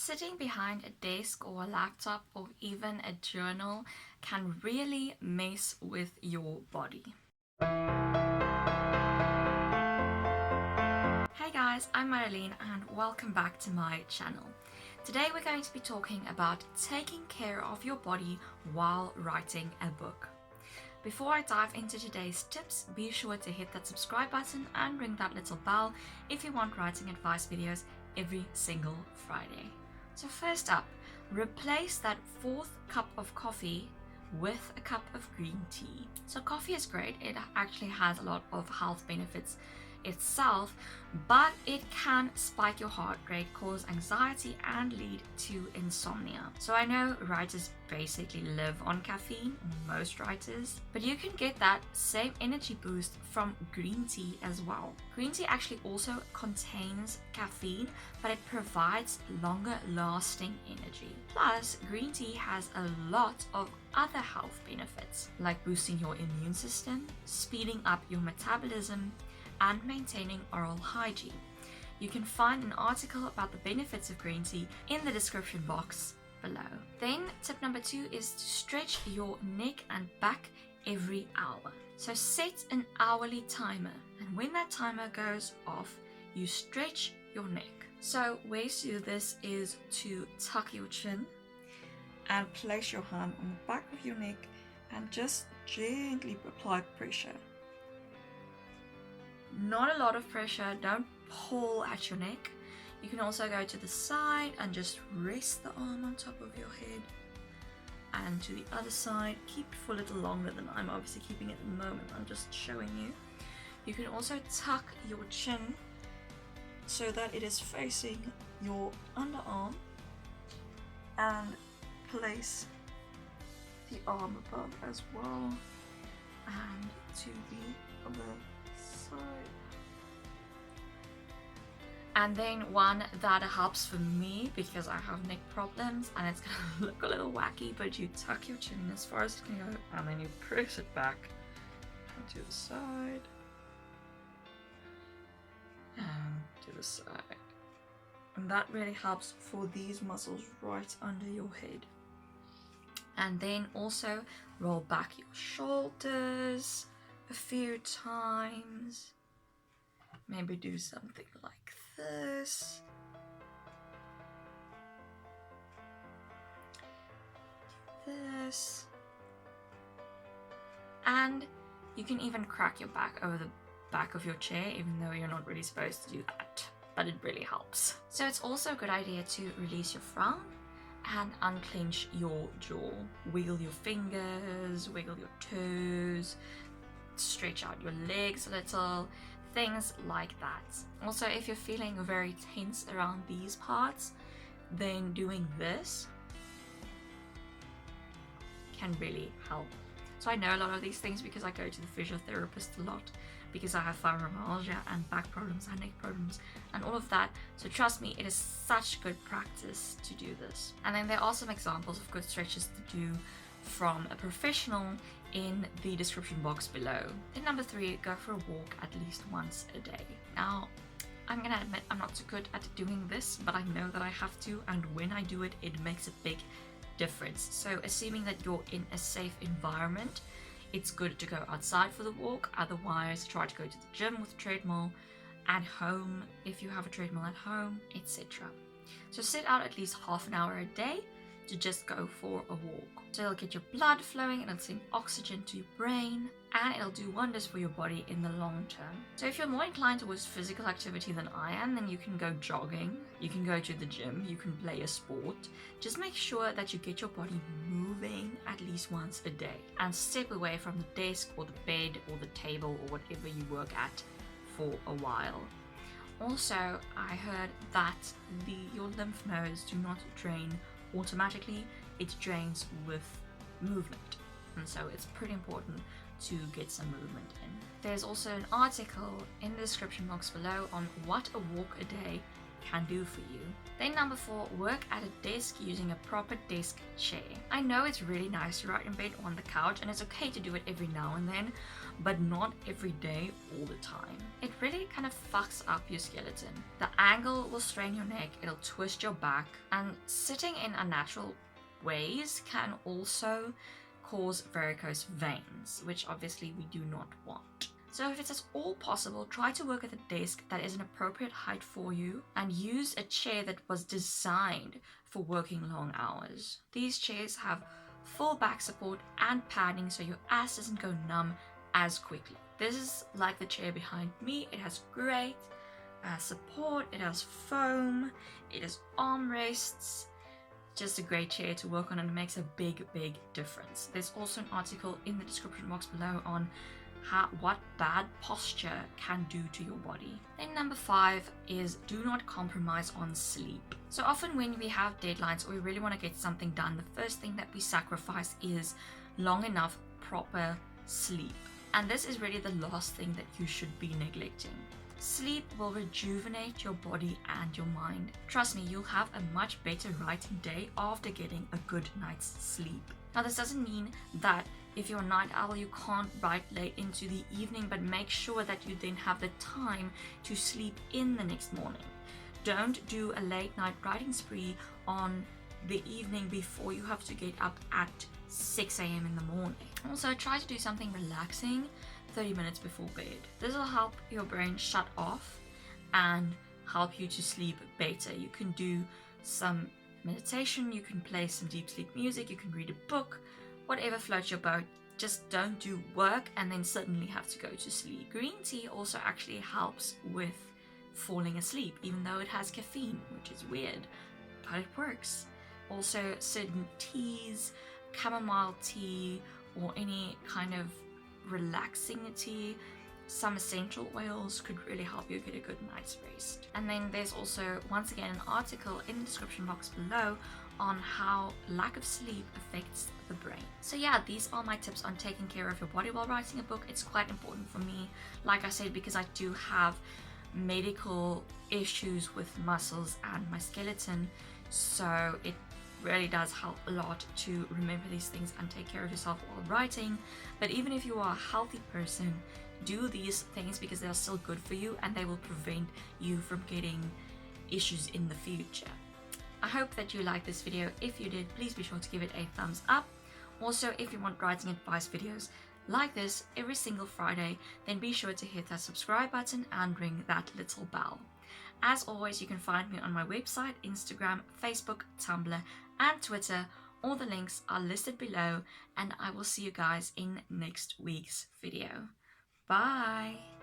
Sitting behind a desk or a laptop or even a journal can really mess with your body. Hey guys, I'm Marilyn and welcome back to my channel. Today we're going to be talking about taking care of your body while writing a book. Before I dive into today's tips, be sure to hit that subscribe button and ring that little bell if you want writing advice videos every single Friday. So first up, replace that fourth cup of coffee with a cup of green tea. So coffee is great, it actually has a lot of health benefits itself, but it can spike your heart rate, cause anxiety and lead to insomnia. So I know writers basically live on caffeine, most writers, but you can get that same energy boost from green tea as well. Green tea actually also contains caffeine, but it provides longer lasting energy. Plus, green tea has a lot of other health benefits like boosting your immune system, speeding up your metabolism, and maintaining oral hygiene. You can find an article about the benefits of green tea in the description box below. Then tip number 2 is to stretch your neck and back every hour. So set an hourly timer, and when that timer goes off, you stretch your neck. So ways to do this is to tuck your chin and place your hand on the back of your neck and just gently apply pressure. Not a lot of pressure, don't pull at your neck. You can also go to the side and just rest the arm on top of your head, and to the other side. Keep it for a little longer than I'm obviously keeping it at the moment, I'm just showing you. You can also tuck your chin so that it is facing your underarm and place the arm above as well, and to the other side. And then one that helps for me because I have neck problems and it's gonna look a little wacky, but you tuck your chin as far as it can go and then you press it back to the side and to the side. And that really helps for these muscles right under your head. And then also roll back your shoulders a few times. Maybe do something like this. This. And you can even crack your back over the back of your chair, even though you're not really supposed to do that, but it really helps. So it's also a good idea to release your frown and unclench your jaw. Wiggle your fingers, wiggle your toes, stretch out your legs a little, things like that. Also, if you're feeling very tense around these parts, then doing this can really help. So I know a lot of these things because I go to the physiotherapist a lot, because I have fibromyalgia and back problems and neck problems and all of that. So trust me, it is such good practice to do this. And then there are some examples of good stretches to do from a professional in the description box below. Then number 3, go for a walk at least once a day. Now, I'm gonna admit I'm not so good at doing this, but I know that I have to, and when I do it, it makes a big difference. So assuming that you're in a safe environment, it's good to go outside for the walk. Otherwise, try to go to the gym with a treadmill, at home if you have a treadmill at home, etc. So set out at least half an hour a day to just go for a walk. So it'll get your blood flowing, it'll send oxygen to your brain, and it'll do wonders for your body in the long term. So if you're more inclined towards physical activity than I am, then you can go jogging, you can go to the gym, you can play a sport. Just make sure that you get your body moving at least once a day, and step away from the desk or the bed or the table or whatever you work at for a while. Also, I heard that your lymph nodes do not drain automatically, it drains with movement, and so it's pretty important to get some movement in. There's also an article in the description box below on what a walk a day can do for you. Then number 4, work at a desk using a proper desk chair. I know it's really nice to write in bed or on the couch, and it's okay to do it every now and then, but not every day all the time. It really kind of fucks up your skeleton. The angle will strain your neck, it'll twist your back, and sitting in unnatural ways can also cause varicose veins, which obviously we do not want. So if it's at all possible, try to work at a desk that is an appropriate height for you and use a chair that was designed for working long hours. These chairs have full back support and padding so your ass doesn't go numb as quickly. This is like the chair behind me. It has great support, it has foam, it has armrests. Just a great chair to work on, and it makes a big difference. There's also an article in the description box below on what bad posture can do to your body. Then number 5 is do not compromise on sleep. So often when we have deadlines or we really want to get something done, the first thing that we sacrifice is long enough proper sleep. And this is really the last thing that you should be neglecting. Sleep will rejuvenate your body and your mind. Trust me, you'll have a much better writing day after getting a good night's sleep. Now, this doesn't mean that if you're a night owl, you can't write late into the evening, but make sure that you then have the time to sleep in the next morning. Don't do a late night writing spree on the evening before you have to get up at 6 a.m. in the morning. Also, try to do something relaxing 30 minutes before bed. This will help your brain shut off and help you to sleep better. You can do some meditation, you can play some deep sleep music, you can read a book, whatever floats your boat. Just don't do work and then suddenly have to go to sleep. Green tea also actually helps with falling asleep, even though it has caffeine, which is weird, but it works. Also, certain teas, chamomile tea, or any kind of relaxing tea, some essential oils could really help you get a good night's rest. And then there's also, once again, an article in the description box below on how lack of sleep affects the brain. So yeah, these are my tips on taking care of your body while writing a book. It's quite important for me, like I said, because I do have medical issues with muscles and my skeleton, so it really does help a lot to remember these things and take care of yourself while writing. But even if you are a healthy person, do these things because they are still good for you and they will prevent you from getting issues in the future. I hope that you liked this video. If you did, please be sure to give it a thumbs up. Also, if you want writing advice videos like this every single Friday, then be sure to hit that subscribe button and ring that little bell. As always, you can find me on my website, Instagram, Facebook, Tumblr, and Twitter. All the links are listed below, and I will see you guys in next week's video. Bye!